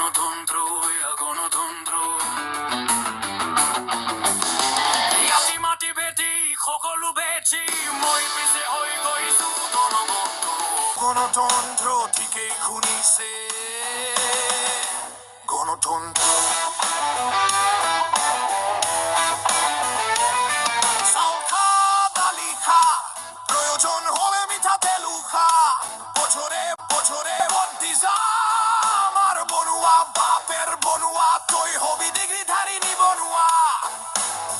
গণতন্ত্র গণতন্ত্র ইয়াতি মাটি বেটি সকলো বেটি মই পিছে হৈ গৈছো গণতন্ত্ৰ গণতন্ত্ৰ ঠিকেই শুনিছে গণতন্ত্ৰ চাউল খা দালি খা প্ৰয়োজন হলে মিঠাতেলো খা বছৰে বছৰে ভৰ্তি যাম আৰু বনোৱা বাপেৰ বনোৱা তই হবি ডিগ্ৰীধাৰী নিবনুৱা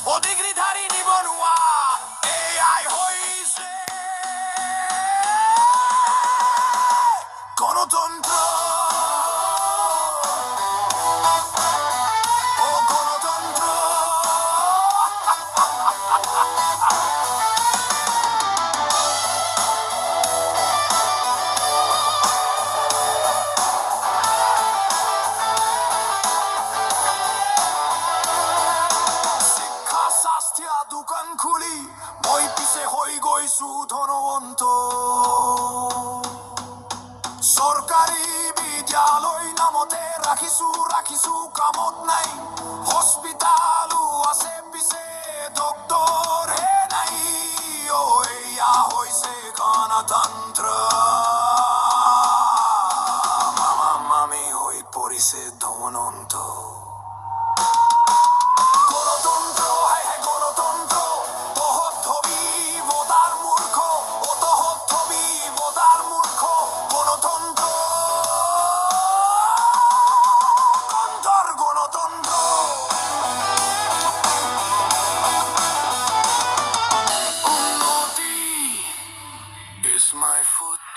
ও ডিগ্ৰীধাৰী নিবনুৱা এয়াই হৈছে গণতন্ত্ৰ ও গণতন্ত্ৰ দোকান খুলি মই পিছে হৈ গৈছো ধনৱন্ত চৰকাৰী বিদ্যালয় নামতে ৰাখিছো কামত নাই হস্পিটালো আছে পিছে ডক্তৰ হে নাই এয়া হৈছে গণতন্ত্ৰ মামি হৈ পৰিছে ধনৱন্ত Is my foot